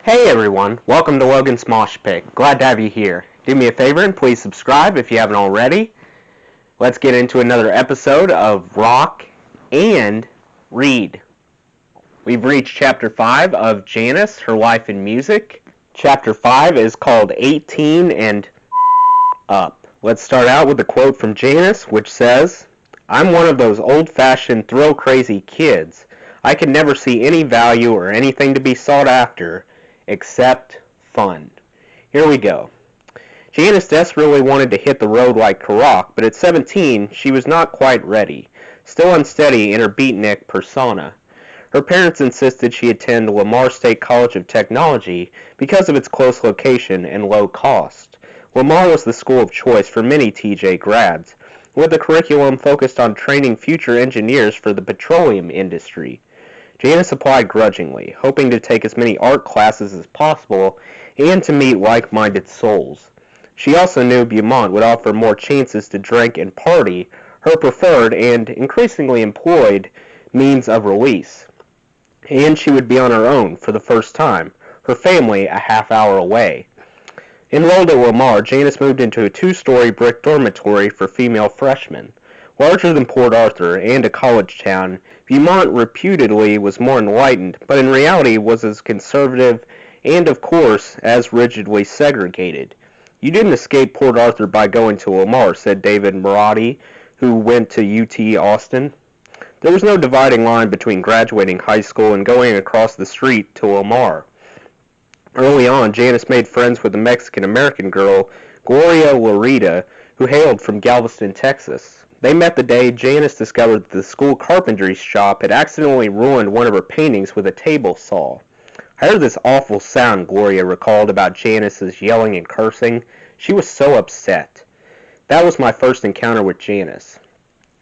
Hey everyone, welcome to Logan's Mosh Pit. Glad to have you here. Do me a favor and please subscribe if you haven't already. Let's get into another episode of Rock and Read. We've reached Chapter 5 of Janis, Her Life in Music. Chapter 5 is called 18 and Up. Let's start out with a quote from Janis, which says, "I'm one of those old-fashioned thrill-crazy kids. I can never see any value or anything to be sought after except fun." Here we go. Janis desperately wanted to hit the road like Karak, but at 17, she was not quite ready, still unsteady in her beatnik persona. Her parents insisted she attend Lamar State College of Technology because of its close location and low cost. Lamar was the school of choice for many TJ grads, with a curriculum focused on training future engineers for the petroleum industry. Janis applied grudgingly, hoping to take as many art classes as possible and to meet like-minded souls. She also knew Beaumont would offer more chances to drink and party, her preferred and increasingly employed means of release. And she would be on her own for the first time, her family a half hour away. Enrolled at Lamar, Janis moved into a two-story brick dormitory for female freshmen. Larger than Port Arthur and a college town, Beaumont reputedly was more enlightened, but in reality was as conservative and, of course, as rigidly segregated. "You didn't escape Port Arthur by going to Lamar," said David Marotti, who went to UT Austin. There was no dividing line between graduating high school and going across the street to Lamar. Early on, Janis made friends with a Mexican-American girl, Gloria Larita, who hailed from Galveston, Texas. They met the day Janis discovered that the school carpentry shop had accidentally ruined one of her paintings with a table saw. "I heard this awful sound," Gloria recalled about Janis's yelling and cursing. "She was so upset." That was my first encounter with Janis.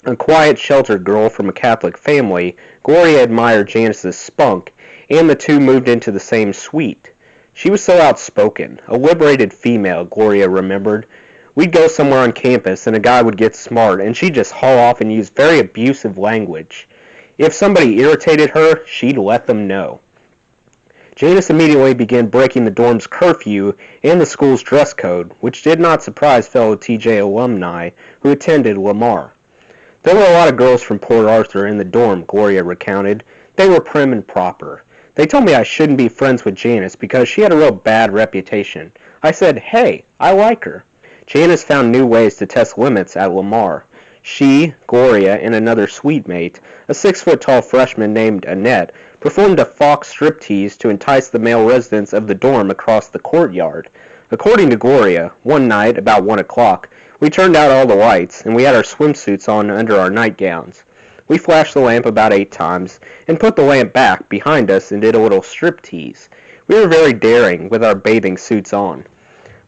A quiet, sheltered girl from a Catholic family, Gloria admired Janis's spunk, and the two moved into the same suite. She was so outspoken, a liberated female, Gloria remembered. We'd go somewhere on campus and a guy would get smart and she'd just haul off and use very abusive language. If somebody irritated her, she'd let them know. Janis immediately began breaking the dorm's curfew and the school's dress code, which did not surprise fellow TJ alumni who attended Lamar. "There were a lot of girls from Port Arthur in the dorm," Gloria recounted. "They were prim and proper. They told me I shouldn't be friends with Janis because she had a real bad reputation. I said, hey, I like her." Janis found new ways to test limits at Lamar. She, Gloria, and another suite mate, a 6-foot-tall freshman named Annette, performed a fox striptease to entice the male residents of the dorm across the courtyard. According to Gloria, one night, about 1 o'clock, we turned out all the lights, and we had our swimsuits on under our nightgowns. We flashed the lamp about 8 times, and put the lamp back behind us and did a little striptease. We were very daring, with our bathing suits on.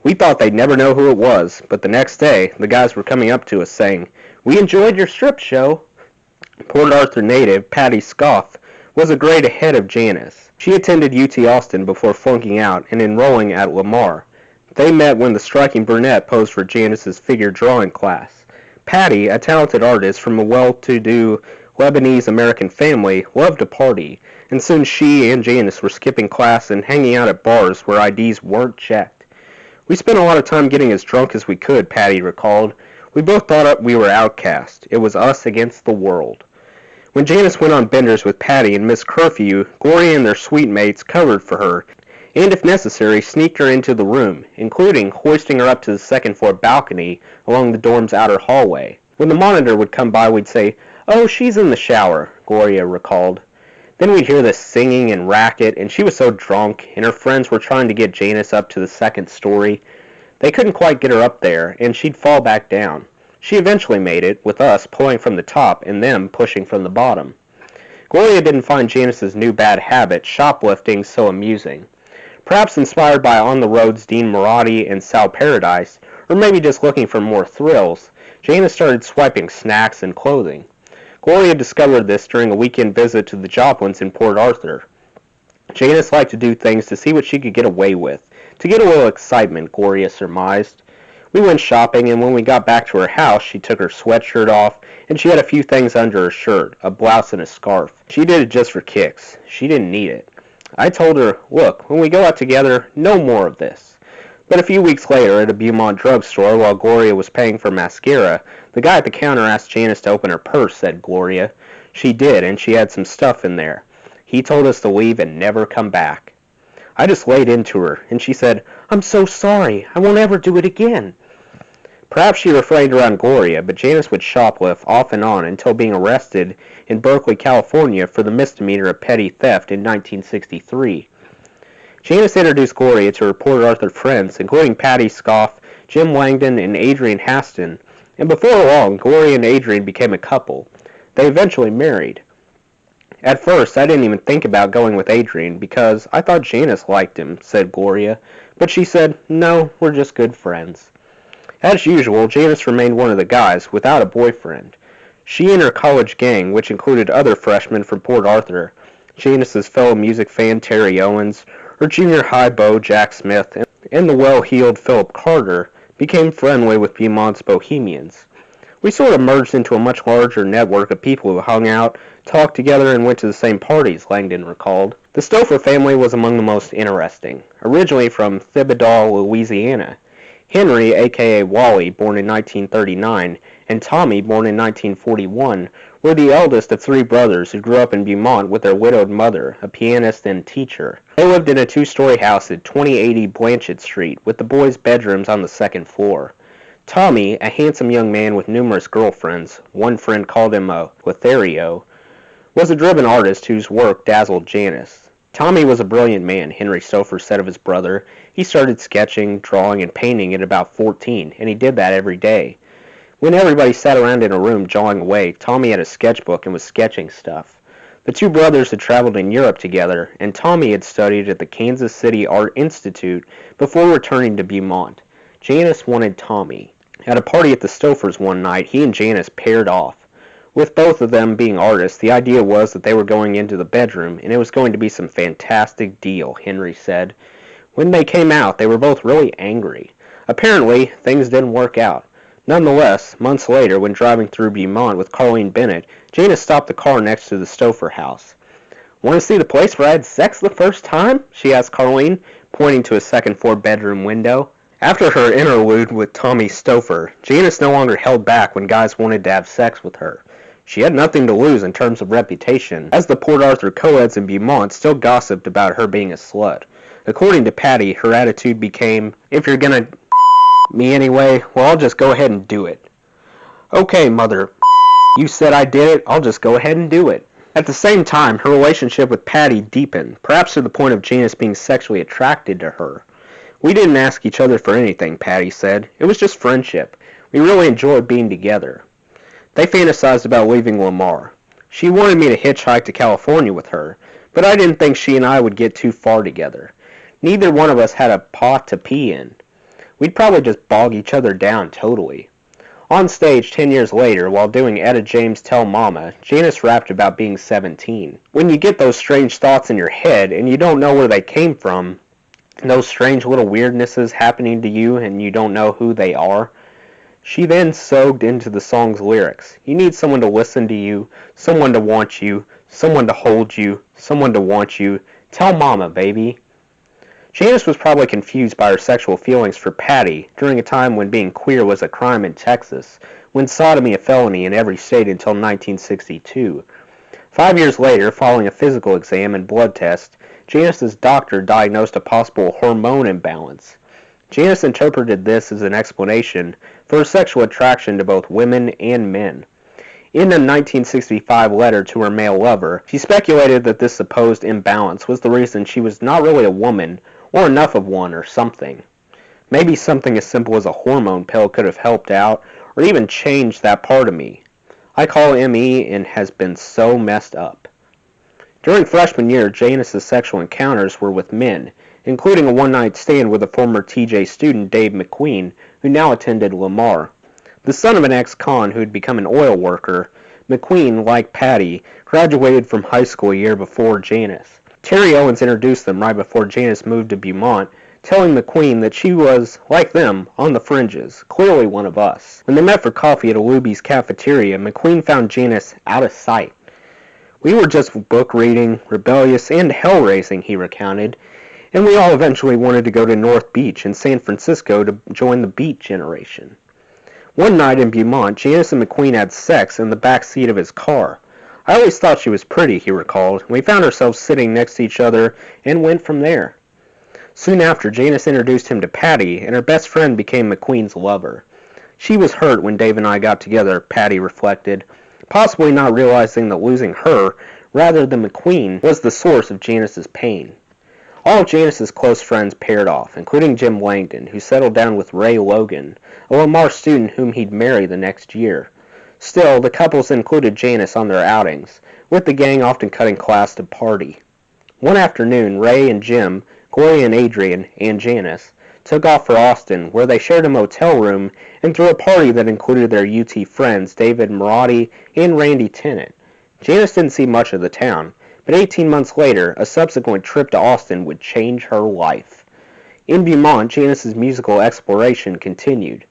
We thought they'd never know who it was, but the next day, the guys were coming up to us saying, "We enjoyed your strip show." Port Arthur native Patty Scoff was a grade ahead of Janis. She attended UT Austin before flunking out and enrolling at Lamar. They met when the striking brunette posed for Janis's figure drawing class. Patty, a talented artist from a well-to-do Lebanese-American family, loved to party, and soon she and Janis were skipping class and hanging out at bars where IDs weren't checked. "We spent a lot of time getting as drunk as we could," Patty recalled. "We both thought we were outcast. It was us against the world." When Janis went on benders with Patty and missed curfew, Gloria and their suite mates covered for her, and if necessary, sneaked her into the room, including hoisting her up to the second-floor balcony along the dorm's outer hallway. When the monitor would come by, we'd say, "Oh, she's in the shower," Gloria recalled. Then we'd hear this singing and racket, and she was so drunk, and her friends were trying to get Janis up to the second story. They couldn't quite get her up there, and she'd fall back down. She eventually made it, with us pulling from the top and them pushing from the bottom. Gloria didn't find Janis's new bad habit, shoplifting, so amusing. Perhaps inspired by On the Road's Dean Marotti and Sal Paradise, or maybe just looking for more thrills, Janis started swiping snacks and clothing. Gloria discovered this during a weekend visit to the Joplins in Port Arthur. Janis liked to do things to see what she could get away with, to get a little excitement, Gloria surmised. We went shopping, and when we got back to her house, she took her sweatshirt off, and she had a few things under her shirt, a blouse and a scarf. She did it just for kicks. She didn't need it. I told her, look, when we go out together, no more of this. But a few weeks later, at a Beaumont drugstore, while Gloria was paying for mascara, the guy at the counter asked Janis to open her purse, said Gloria. She did, and she had some stuff in there. He told us to leave and never come back. I just laid into her, and she said, I'm so sorry. I won't ever do it again. Perhaps she refrained around Gloria, but Janis would shoplift off and on until being arrested in Berkeley, California for the misdemeanor of petty theft in 1963. Janis introduced Gloria to her Port Arthur friends, including Patty Scoff, Jim Langdon, and Adrian Haston, and before long, Gloria and Adrian became a couple. They eventually married. At first, I didn't even think about going with Adrian because I thought Janis liked him, said Gloria, but she said, no, we're just good friends. As usual, Janis remained one of the guys without a boyfriend. She and her college gang, which included other freshmen from Port Arthur, Janis's fellow music fan Terry Owens, her junior high beau Jack Smith, and the well-heeled Philip Carter, became friendly with Beaumont's bohemians. We sort of merged into a much larger network of people who hung out, talked together, and went to the same parties, Langdon recalled. The Stouffer family was among the most interesting. Originally from Thibodaux, Louisiana, Henry, a.k.a. Wally, born in 1939, and Tommy, born in 1941, were the eldest of three brothers who grew up in Beaumont with their widowed mother, a pianist and teacher. They lived in a two-story house at 2080 Blanchett Street, with the boys' bedrooms on the second floor. Tommy, a handsome young man with numerous girlfriends, one friend called him a Lothario, was a driven artist whose work dazzled Janis. Tommy was a brilliant man, Henry Stouffer said of his brother. He started sketching, drawing, and painting at about 14, and he did that every day. When everybody sat around in a room jawing away, Tommy had a sketchbook and was sketching stuff. The two brothers had traveled in Europe together, and Tommy had studied at the Kansas City Art Institute before returning to Beaumont. Janis wanted Tommy. At a party at the Stouffers one night, he and Janis paired off. With both of them being artists, the idea was that they were going into the bedroom, and it was going to be some fantastic deal, Henry said. When they came out, they were both really angry. Apparently, things didn't work out. Nonetheless, months later, when driving through Beaumont with Carlene Bennett, Janis stopped the car next to the Stouffer house. Want to see the place where I had sex the first time? She asked Carlene, pointing to a second-floor bedroom window. After her interlude with Tommy Stouffer, Janis no longer held back when guys wanted to have sex with her. She had nothing to lose in terms of reputation, as the Port Arthur co-eds in Beaumont still gossiped about her being a slut. According to Patty, her attitude became, if you're gonna me anyway, well, I'll just go ahead and do it. Okay, mother, you said I did it, I'll just go ahead and do it. At the same time, her relationship with Patty deepened, perhaps to the point of Janis being sexually attracted to her. We didn't ask each other for anything, Patty said. It was just friendship. We really enjoyed being together. They fantasized about leaving Lamar. She wanted me to hitchhike to California with her, but I didn't think she and I would get too far together. Neither one of us had a pot to pee in. We'd probably just bog each other down totally. On stage 10 years later, while doing Etta James' Tell Mama, Janis rapped about being 17. When you get those strange thoughts in your head and you don't know where they came from, those strange little weirdnesses happening to you and you don't know who they are, she then soaked into the song's lyrics. You need someone to listen to you, someone to want you, someone to hold you, someone to want you. Tell mama, baby. Janis was probably confused by her sexual feelings for Patty during a time when being queer was a crime in Texas, when sodomy a felony in every state until 1962. 5 years later, following a physical exam and blood test, Janis's doctor diagnosed a possible hormone imbalance. Janis interpreted this as an explanation for her sexual attraction to both women and men. In a 1965 letter to her male lover, she speculated that this supposed imbalance was the reason she was not really a woman, or enough of one, or something. Maybe something as simple as a hormone pill could have helped out, or even changed that part of me. I call ME and has been so messed up. During freshman year, Janis's sexual encounters were with men, including a one-night stand with a former TJ student, Dave McQueen, who now attended Lamar. The son of an ex-con who had become an oil worker, McQueen, like Patty, graduated from high school a year before Janis. Terry Owens introduced them right before Janis moved to Beaumont, telling McQueen that she was, like them, on the fringes, clearly one of us. When they met for coffee at a Luby's cafeteria, McQueen found Janis out of sight. We were just book reading, rebellious, and hell-raising, he recounted, and we all eventually wanted to go to North Beach in San Francisco to join the Beat Generation. One night in Beaumont, Janis and McQueen had sex in the back seat of his car. I always thought she was pretty, he recalled. We found ourselves sitting next to each other and went from there. Soon after, Janis introduced him to Patty, and her best friend became McQueen's lover. She was hurt when Dave and I got together, Patty reflected, possibly not realizing that losing her, rather than McQueen, was the source of Janis's pain. All of Janis's close friends paired off, including Jim Langdon, who settled down with Ray Logan, a Lamar student whom he'd marry the next year. Still, the couples included Janis on their outings, with the gang often cutting class to party. One afternoon, Ray and Jim, Gloria and Adrian, and Janis took off for Austin, where they shared a motel room and threw a party that included their UT friends David Marotti and Randy Tennant. Janis didn't see much of the town, but 18 months later, a subsequent trip to Austin would change her life. In Beaumont, Janis's musical exploration continued.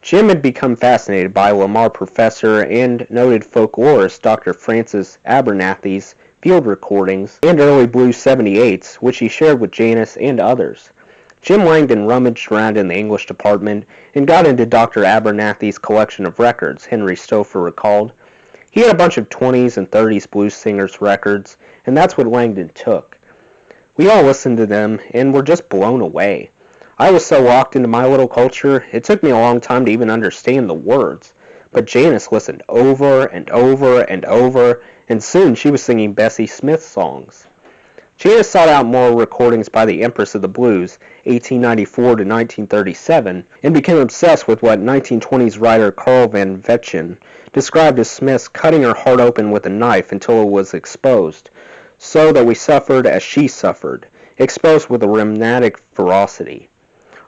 Jim had become fascinated by Lamar professor and noted folklorist Dr. Francis Abernathy's field recordings and early blues 78s, which he shared with Janis and others. Jim Langdon rummaged around in the English department and got into Dr. Abernathy's collection of records, Henry Stouffer recalled. He had a bunch of 20s and 30s blues singers' records, and that's what Langdon took. We all listened to them and were just blown away. I was so locked into my little culture, it took me a long time to even understand the words. But Janis listened over and over and over, and soon she was singing Bessie Smith songs. Janis sought out more recordings by the Empress of the Blues, 1894 to 1937, and became obsessed with what 1920s writer Carl Van Vechten described as Smith's cutting her heart open with a knife until it was exposed, so that we suffered as she suffered, exposed with a rheumatic ferocity.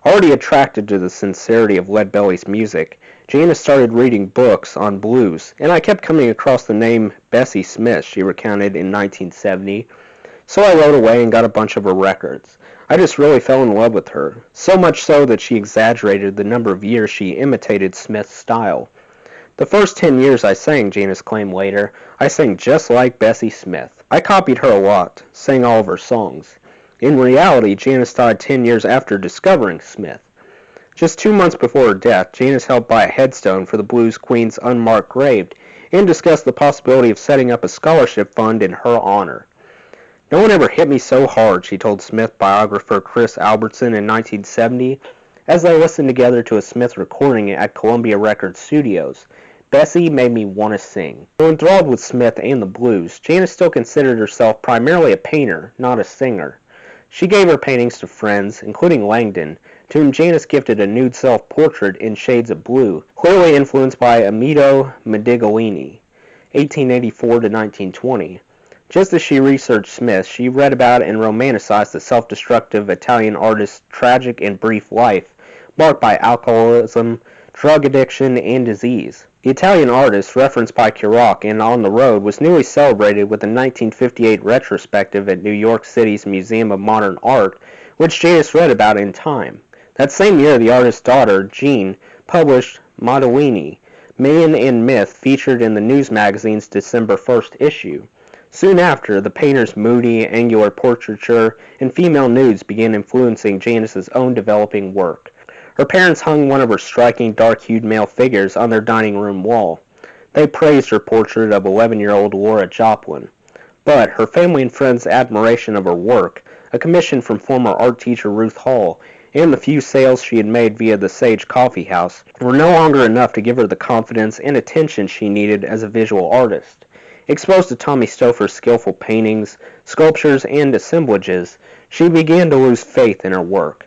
Already attracted to the sincerity of Leadbelly's music, Janis started reading books on blues, and I kept coming across the name Bessie Smith, she recounted in 1970. So I wrote away and got a bunch of her records. I just really fell in love with her, so much so that she exaggerated the number of years she imitated Smith's style. The first 10 years I sang, Janis claimed later, I sang just like Bessie Smith. I copied her a lot, sang all of her songs. In reality, Janis died 10 years after discovering Smith. Just 2 months before her death, Janis helped buy a headstone for the blues queen's unmarked grave and discussed the possibility of setting up a scholarship fund in her honor. No one ever hit me so hard, she told Smith biographer Chris Albertson in 1970, as they listened together to a Smith recording at Columbia Records Studios. Bessie made me want to sing. Though enthralled with Smith and the blues, Janis still considered herself primarily a painter, not a singer. She gave her paintings to friends, including Langdon, to whom Janis gifted a nude self-portrait in shades of blue, clearly influenced by Amito Modigliani, 1884 to 1920. Just as she researched Smith, she read about and romanticized the self-destructive Italian artist's tragic and brief life, marked by alcoholism, drug addiction, and disease. The Italian artist, referenced by Kerouac in On the Road, was newly celebrated with a 1958 retrospective at New York City's Museum of Modern Art, which Janis read about in Time. That same year, the artist's daughter, Jean, published Modigliani, Man and Myth, featured in the news magazine's December 1st issue. Soon after, the painter's moody, angular portraiture and female nudes began influencing Janis's own developing work. Her parents hung one of her striking dark-hued male figures on their dining room wall. They praised her portrait of 11-year-old Laura Joplin. But her family and friends' admiration of her work, a commission from former art teacher Ruth Hall, and the few sales she had made via the Sage Coffee House were no longer enough to give her the confidence and attention she needed as a visual artist. Exposed to Tommy Stouffer's skillful paintings, sculptures, and assemblages, she began to lose faith in her work.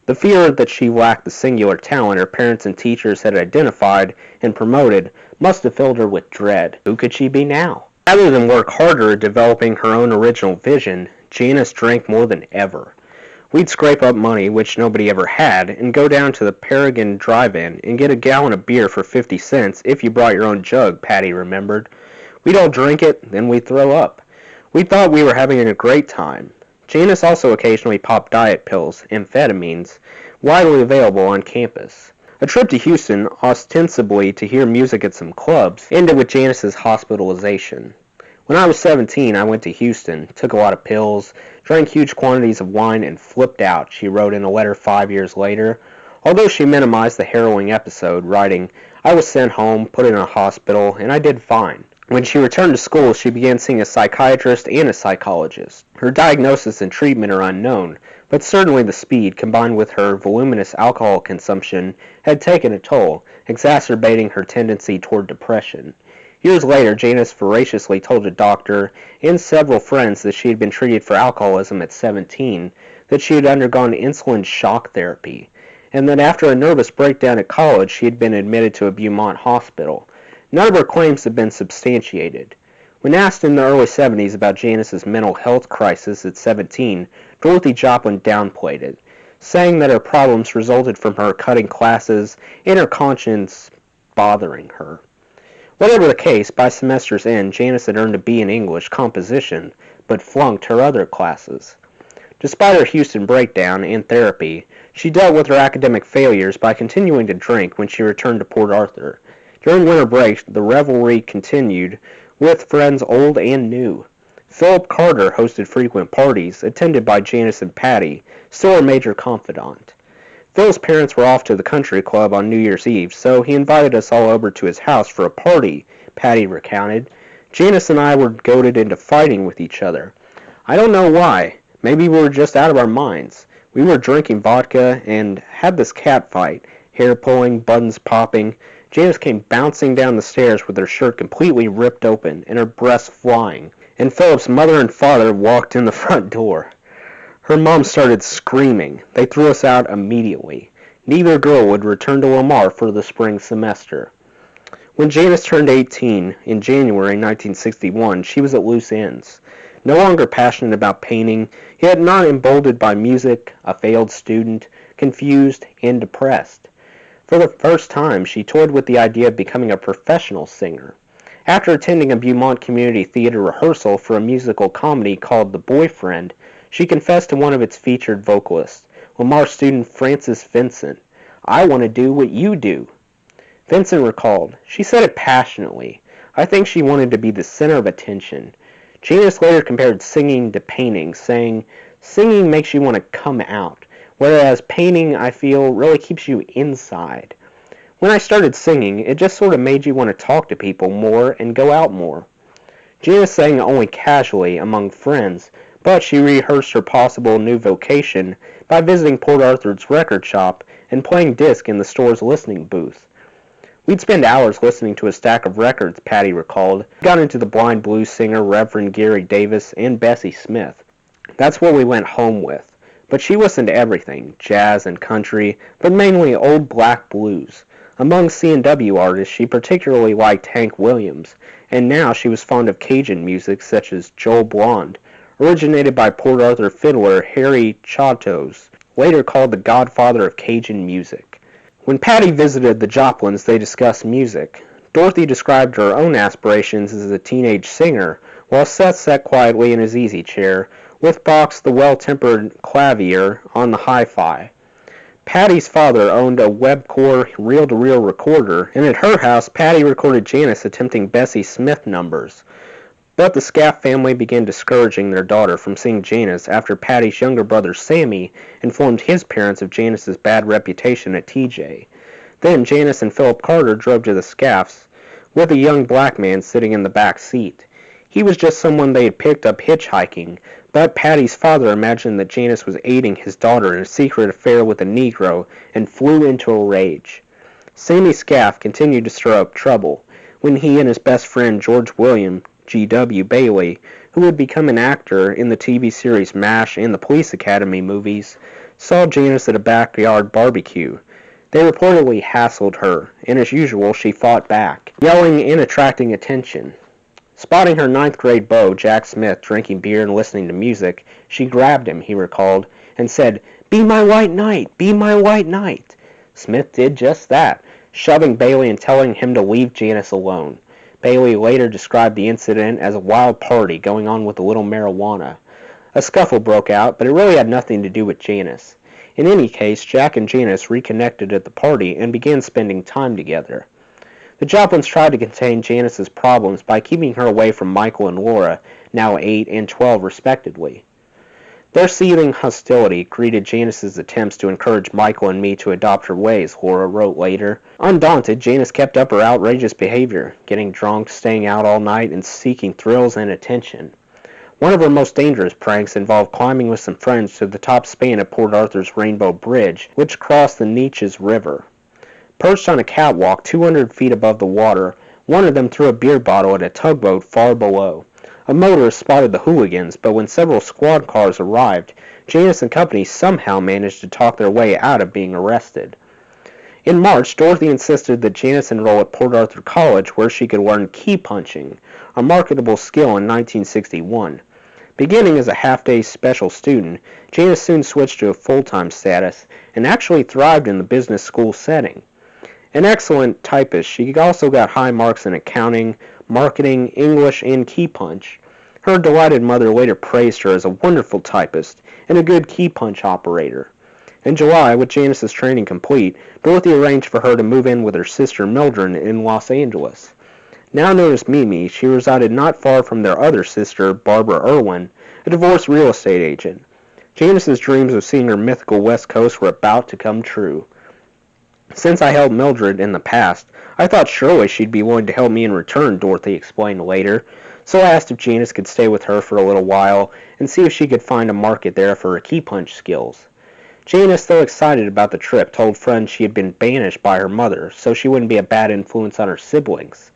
The fear that she lacked the singular talent her parents and teachers had identified and promoted must have filled her with dread. Who could she be now? Rather than work harder at developing her own original vision, Janis drank more than ever. We'd scrape up money, which nobody ever had, and go down to the Paragon Drive-In and get a gallon of beer for 50 cents if you brought your own jug, Patty remembered. We'd all drink it, then we'd throw up. We thought we were having a great time. Janis also occasionally popped diet pills, amphetamines, widely available on campus. A trip to Houston, ostensibly to hear music at some clubs, ended with Janis's hospitalization. When I was 17, I went to Houston, took a lot of pills, drank huge quantities of wine, and flipped out, she wrote in a letter 5 years later, although she minimized the harrowing episode, writing, I was sent home, put in a hospital, and I did fine. When she returned to school, she began seeing a psychiatrist and a psychologist. Her diagnosis and treatment are unknown, but certainly the speed, combined with her voluminous alcohol consumption, had taken a toll, exacerbating her tendency toward depression. Years later, Janis voraciously told a doctor and several friends that she had been treated for alcoholism at 17, that she had undergone insulin shock therapy, and that after a nervous breakdown at college, she had been admitted to a Beaumont hospital. None of her claims have been substantiated. When asked in the early 70s about Janis's mental health crisis at 17, Dorothy Joplin downplayed it, saying that her problems resulted from her cutting classes and her conscience bothering her. Whatever the case, by semester's end, Janis had earned a B in English composition, but flunked her other classes. Despite her Houston breakdown and therapy, she dealt with her academic failures by continuing to drink when she returned to Port Arthur. During winter break, the revelry continued with friends old and new. Philip Carter hosted frequent parties, attended by Janis and Patty, still her major confidant. Phil's parents were off to the country club on New Year's Eve, so he invited us all over to his house for a party, Patty recounted. Janis and I were goaded into fighting with each other. I don't know why. Maybe we were just out of our minds. We were drinking vodka and had this cat fight, hair pulling, buttons popping. Janis came bouncing down the stairs with her shirt completely ripped open and her breasts flying, and Philip's mother and father walked in the front door. Her mom started screaming. They threw us out immediately. Neither girl would return to Lamar for the spring semester. When Janis turned 18 in January 1961, she was at loose ends. No longer passionate about painting, yet not emboldened by music, a failed student, confused, and depressed. For the first time, she toyed with the idea of becoming a professional singer. After attending a Beaumont Community Theater rehearsal for a musical comedy called The Boyfriend, she confessed to one of its featured vocalists, Lamar student Frances Vincent, I want to do what you do. Vincent recalled, she said it passionately. I think she wanted to be the center of attention. Janis later compared singing to painting, saying, singing makes you want to come out, whereas painting, I feel, really keeps you inside. When I started singing, it just sort of made you want to talk to people more and go out more. Janis sang only casually among friends, but she rehearsed her possible new vocation by visiting Port Arthur's record shop and playing disc in the store's listening booth. We'd spend hours listening to a stack of records, Patty recalled. We got into the blind blues singer Reverend Gary Davis and Bessie Smith. That's what we went home with. But she listened to everything, jazz and country, but mainly old black blues. Among C&W artists, she particularly liked Hank Williams, and now she was fond of Cajun music such as Joel Blond, originated by Port Arthur fiddler Harry Chatos, later called the godfather of Cajun music. When Patty visited the Joplins, they discussed music. Dorothy described her own aspirations as a teenage singer, while Seth sat quietly in his easy chair, with Box the well-tempered clavier on the hi-fi. Patty's father owned a Webcore reel-to-reel recorder, and at her house, Patty recorded Janis attempting Bessie Smith numbers. But the Scaff family began discouraging their daughter from seeing Janis after Patty's younger brother Sammy informed his parents of Janis's bad reputation at TJ. Then Janis and Philip Carter drove to the Scaffs, with a young black man sitting in the back seat. He was just someone they had picked up hitchhiking, but Patty's father imagined that Janis was aiding his daughter in a secret affair with a Negro and flew into a rage. Sammy Scaff continued to stir up trouble when he and his best friend George William G.W. Bailey, who would become an actor in the TV series MASH and the Police Academy movies, saw Janis at a backyard barbecue. They reportedly hassled her, and as usual, she fought back, yelling and attracting attention. Spotting her ninth-grade beau, Jack Smith, drinking beer and listening to music, she grabbed him, he recalled, and said, "Be my white knight! Be my white knight!" Smith did just that, shoving Bailey and telling him to leave Janis alone. Bailey later described the incident as a wild party going on with a little marijuana. A scuffle broke out, but it really had nothing to do with Janis. In any case, Jack and Janis reconnected at the party and began spending time together. The Joplins tried to contain Janis's problems by keeping her away from Michael and Laura, now 8 and 12 respectively. Their seething hostility greeted Janis's attempts to encourage Michael and me to adopt her ways, Laura wrote later. Undaunted, Janis kept up her outrageous behavior, getting drunk, staying out all night, and seeking thrills and attention. One of her most dangerous pranks involved climbing with some friends to the top span of Port Arthur's Rainbow Bridge, which crossed the Neches River. Perched on a catwalk 200 feet above the water, one of them threw a beer bottle at a tugboat far below. A motorist spotted the hooligans, but when several squad cars arrived, Janis and company somehow managed to talk their way out of being arrested. In March, Dorothy insisted that Janis enroll at Port Arthur College where she could learn key punching, a marketable skill in 1961. Beginning as a half-day special student, Janis soon switched to a full-time status and actually thrived in the business school setting. An excellent typist, she also got high marks in accounting, marketing, English, and key punch. Her delighted mother later praised her as a wonderful typist and a good key punch operator. In July, with Janis's training complete, Dorothy arranged for her to move in with her sister Mildred in Los Angeles. Now known as Mimi, she resided not far from their other sister, Barbara Irwin, a divorced real estate agent. Janis's dreams of seeing her mythical West Coast were about to come true. Since I helped Mildred in the past, I thought surely she'd be willing to help me in return, Dorothy explained later, so I asked if Janis could stay with her for a little while and see if she could find a market there for her key punch skills. Janis, though excited about the trip, told friends she had been banished by her mother, so she wouldn't be a bad influence on her siblings.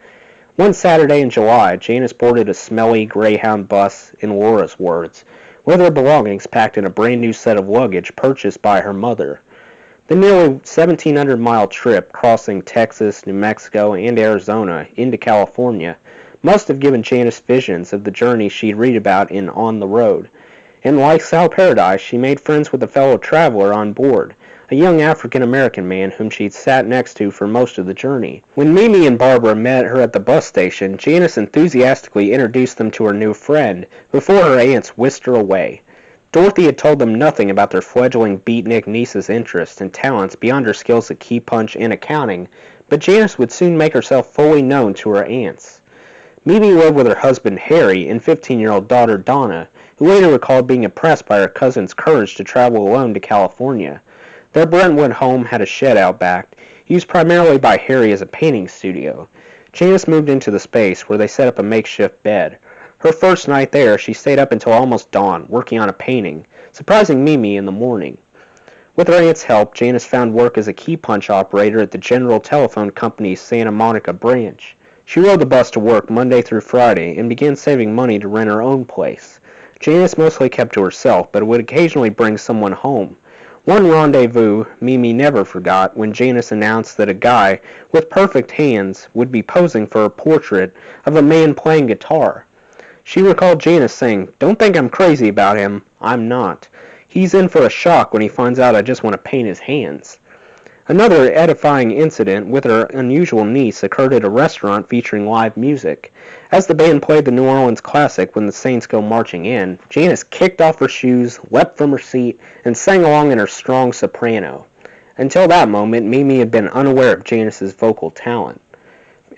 One Saturday in July, Janis boarded a smelly Greyhound bus, in Laura's words, with her belongings packed in a brand new set of luggage purchased by her mother. The nearly 1,700-mile trip crossing Texas, New Mexico, and Arizona into California must have given Janis visions of the journey she'd read about in On the Road. And like Sal Paradise, she made friends with a fellow traveler on board, a young African-American man whom she'd sat next to for most of the journey. When Mimi and Barbara met her at the bus station, Janis enthusiastically introduced them to her new friend before her aunts whisked her away. Dorothy had told them nothing about their fledgling beatnik niece's interests and talents beyond her skills at key punch and accounting, but Janis would soon make herself fully known to her aunts. Mimi lived with her husband Harry and 15-year-old daughter Donna, who later recalled being impressed by her cousin's courage to travel alone to California. Their Brentwood home had a shed out back, used primarily by Harry as a painting studio. Janis moved into the space where they set up a makeshift bed. Her first night there, she stayed up until almost dawn, working on a painting, surprising Mimi in the morning. With her aunt's help, Janis found work as a key punch operator at the General Telephone Company's Santa Monica branch. She rode the bus to work Monday through Friday and began saving money to rent her own place. Janis mostly kept to herself, but would occasionally bring someone home. One rendezvous Mimi never forgot when Janis announced that a guy with perfect hands would be posing for a portrait of a man playing guitar. She recalled Janis saying, "Don't think I'm crazy about him. I'm not. He's in for a shock when he finds out I just want to paint his hands." Another edifying incident with her unusual niece occurred at a restaurant featuring live music. As the band played the New Orleans classic When the Saints Go Marching In, Janis kicked off her shoes, leapt from her seat, and sang along in her strong soprano. Until that moment, Mimi had been unaware of Janis's vocal talent.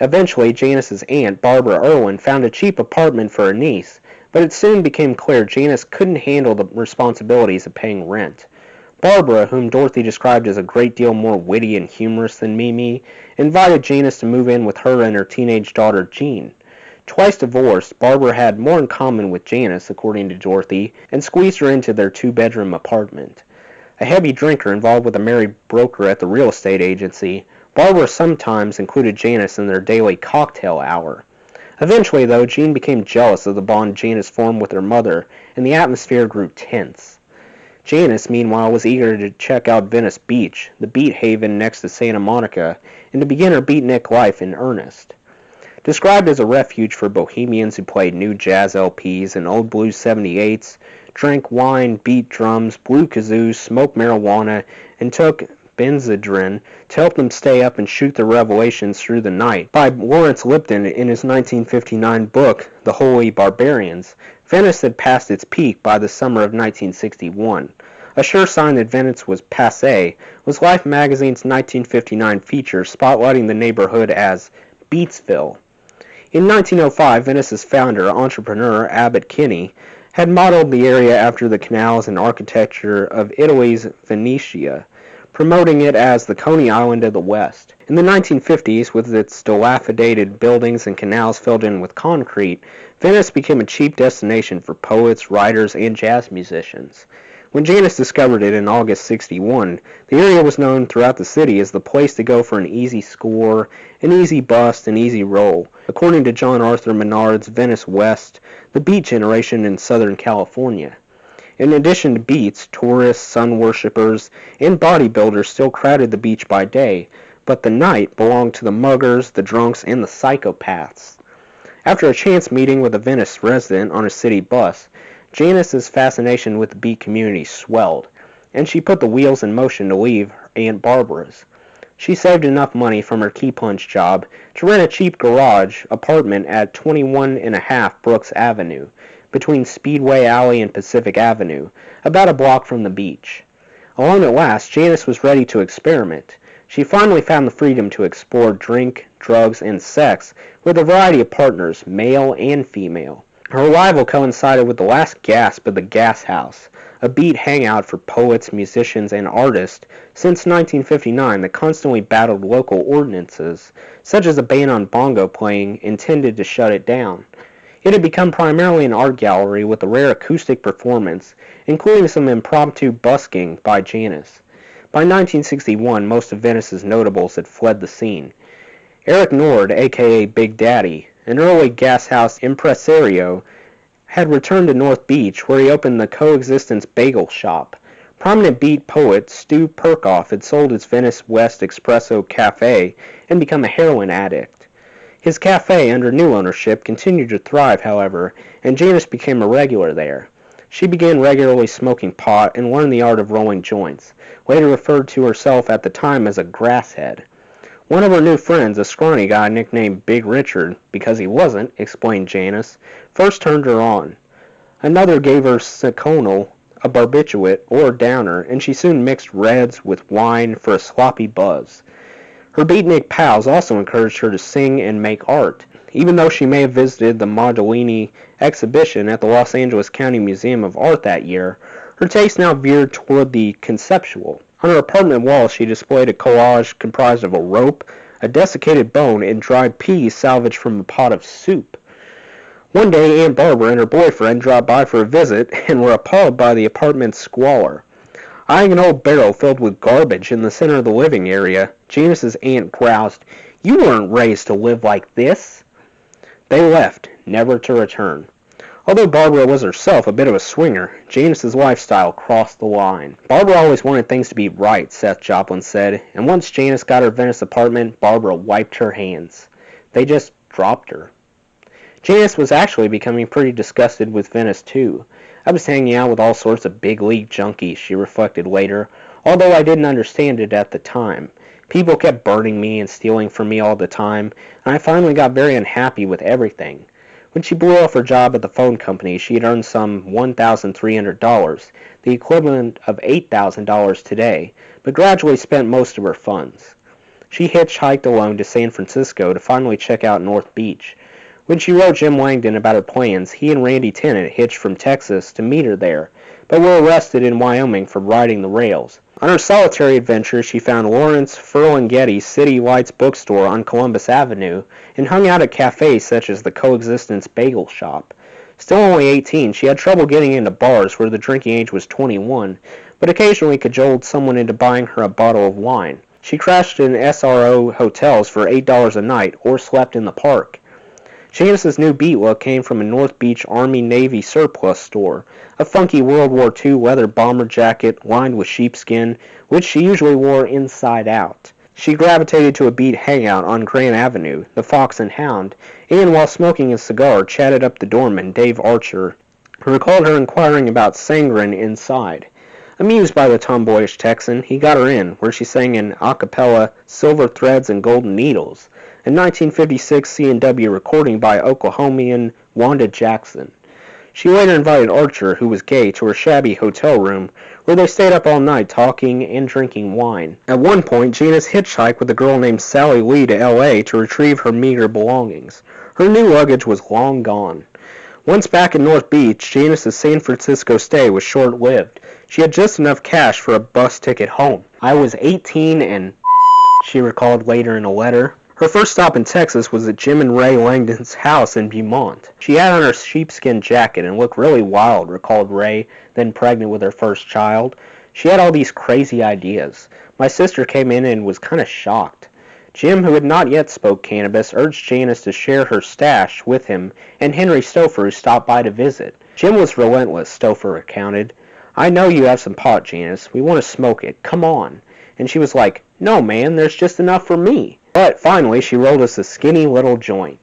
Eventually, Janis's aunt, Barbara Irwin, found a cheap apartment for her niece, but it soon became clear Janis couldn't handle the responsibilities of paying rent. Barbara, whom Dorothy described as a great deal more witty and humorous than Mimi, invited Janis to move in with her and her teenage daughter, Jean. Twice divorced, Barbara had more in common with Janis, according to Dorothy, and squeezed her into their two-bedroom apartment. A heavy drinker involved with a married broker at the real estate agency, Barbara sometimes included Janis in their daily cocktail hour. Eventually, though, Jean became jealous of the bond Janis formed with her mother, and the atmosphere grew tense. Janis, meanwhile, was eager to check out Venice Beach, the beat haven next to Santa Monica, and to begin her beatnik life in earnest. Described as a refuge for bohemians who played new jazz LPs and old blues 78s, drank wine, beat drums, blew kazoos, smoked marijuana, and took Benzedrine to help them stay up and shoot their revelations through the night. By Lawrence Lipton in his 1959 book, The Holy Barbarians, Venice had passed its peak by the summer of 1961. A sure sign that Venice was passé was Life magazine's 1959 feature spotlighting the neighborhood as Beatsville. In 1905, Venice's founder, entrepreneur Abbot Kinney, had modeled the area after the canals and architecture of Italy's Venetia, promoting it as the Coney Island of the West. In the 1950s, with its dilapidated buildings and canals filled in with concrete, Venice became a cheap destination for poets, writers, and jazz musicians. When Janis discovered it in August '61, the area was known throughout the city as the place to go for an easy score, an easy bust, an easy roll, according to John Arthur Menard's Venice West, the beat generation in Southern California. In addition to beats, tourists, sun worshippers, and bodybuilders still crowded the beach by day, but the night belonged to the muggers, the drunks, and the psychopaths. After a chance meeting with a Venice resident on a city bus, Janis's fascination with the beat community swelled, and she put the wheels in motion to leave Aunt Barbara's. She saved enough money from her key punch job to rent a cheap garage apartment at 21.5 Brooks Avenue, between Speedway Alley and Pacific Avenue, about a block from the beach. Alone at last, Janis was ready to experiment. She finally found the freedom to explore drink, drugs, and sex with a variety of partners, male and female. Her arrival coincided with the last gasp of the Gas House, a beat hangout for poets, musicians, and artists since 1959 that constantly battled local ordinances, such as a ban on bongo playing intended to shut it down. It had become primarily an art gallery with a rare acoustic performance, including some impromptu busking by Janis. By 1961, most of Venice's notables had fled the scene. Eric Nord, aka Big Daddy, an early gas house impresario, had returned to North Beach, where he opened the Coexistence Bagel Shop. Prominent beat poet Stu Perkoff had sold his Venice West Espresso Cafe and become a heroin addict. His cafe, under new ownership, continued to thrive, however, and Janis became a regular there. She began regularly smoking pot and learned the art of rolling joints, later referred to herself at the time as a grasshead. One of her new friends, a scrawny guy nicknamed Big Richard, because he wasn't, explained Janis, first turned her on. Another gave her seconal, a barbiturate, or downer, and she soon mixed reds with wine for a sloppy buzz. Her beatnik pals also encouraged her to sing and make art. Even though she may have visited the Modellini exhibition at the Los Angeles County Museum of Art that year, her taste now veered toward the conceptual. On her apartment wall, she displayed a collage comprised of a rope, a desiccated bone, and dried peas salvaged from a pot of soup. One day, Aunt Barbara and her boyfriend dropped by for a visit and were appalled by the apartment's squalor. Eyeing an old barrel filled with garbage in the center of the living area, Janis's aunt groused, "You weren't raised to live like this." They left, never to return. Although Barbara was herself a bit of a swinger, Janis's lifestyle crossed the line. Barbara always wanted things to be right, Seth Joplin said, and once Janis got her Venice apartment, Barbara wiped her hands. They just dropped her. Janis was actually becoming pretty disgusted with Venice, too. "I was hanging out with all sorts of big league junkies," she reflected later, although I didn't understand it at the time. People kept burning me and stealing from me all the time, and I finally got very unhappy with everything. When she blew off her job at the phone company, she had earned some $1,300, the equivalent of $8,000 today, but gradually spent most of her funds. She hitchhiked alone to San Francisco to finally check out North Beach. When she wrote Jim Langdon about her plans, he and Randy Tennant hitched from Texas to meet her there, but were arrested in Wyoming for riding the rails. On her solitary adventure, she found Lawrence Ferlinghetti's City Lights bookstore on Columbus Avenue and hung out at cafes such as the Coexistence Bagel Shop. Still only 18, she had trouble getting into bars where the drinking age was 21, but occasionally cajoled someone into buying her a bottle of wine. She crashed in SRO hotels for $8 a night or slept in the park. Janis's new beat look came from a North Beach Army-Navy surplus store, a funky World War II leather bomber jacket lined with sheepskin, which she usually wore inside out. She gravitated to a beat hangout on Grand Avenue, the Fox and Hound, and while smoking a cigar, chatted up the doorman, Dave Archer, who recalled her inquiring about Sangren inside. Amused by the tomboyish Texan, he got her in, where she sang in a cappella Silver Threads and Golden Needles, a 1956 C&W recording by Oklahomian Wanda Jackson. She later invited Archer, who was gay, to her shabby hotel room, where they stayed up all night talking and drinking wine. At one point, Janis hitchhiked with a girl named Sally Lee to L.A. to retrieve her meager belongings. Her new luggage was long gone. Once back in North Beach, Janis' San Francisco stay was short-lived. She had just enough cash for a bus ticket home. I was 18 and she recalled later in a letter. Her first stop in Texas was at Jim and Ray Langdon's house in Beaumont. She had on her sheepskin jacket and looked really wild, recalled Ray, then pregnant with her first child. She had all these crazy ideas. My sister came in and was kind of shocked. Jim, who had not yet spoke cannabis, urged Janis to share her stash with him and Henry Stouffer, who stopped by to visit. Jim was relentless, Stouffer recounted. I know you have some pot, Janis. We want to smoke it. Come on. And she was like, no, man, there's just enough for me. But finally, she rolled us a skinny little joint.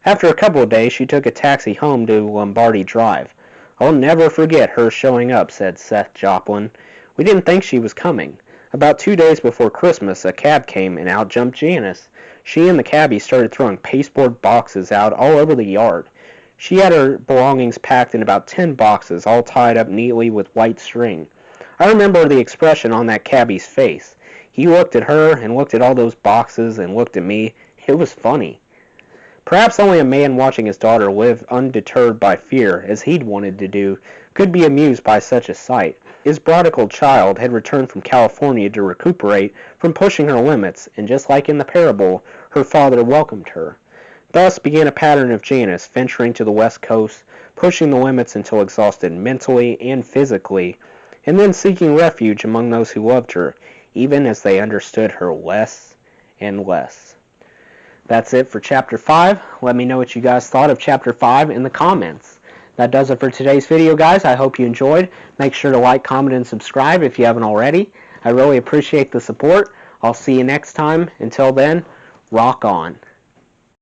After a couple of days, she took a taxi home to Lombardy Drive. I'll never forget her showing up, said Seth Joplin. We didn't think she was coming. About 2 days before Christmas, a cab came and out jumped Janis. She and the cabbie started throwing pasteboard boxes out all over the yard. She had her belongings packed in about 10 boxes, all tied up neatly with white string. I remember the expression on that cabbie's face. He looked at her and looked at all those boxes and looked at me. It was funny. Perhaps only a man watching his daughter live undeterred by fear, as he'd wanted to do, could be amused by such a sight. His prodigal child had returned from California to recuperate from pushing her limits, and just like in the parable, her father welcomed her. Thus began a pattern of Janis venturing to the West Coast, pushing the limits until exhausted mentally and physically, and then seeking refuge among those who loved her, even as they understood her less and less. That's it for Chapter 5. Let me know what you guys thought of Chapter 5 in the comments. That does it for today's video, guys. I hope you enjoyed. Make sure to like, comment, and subscribe if you haven't already. I really appreciate the support. I'll see you next time. Until then, rock on.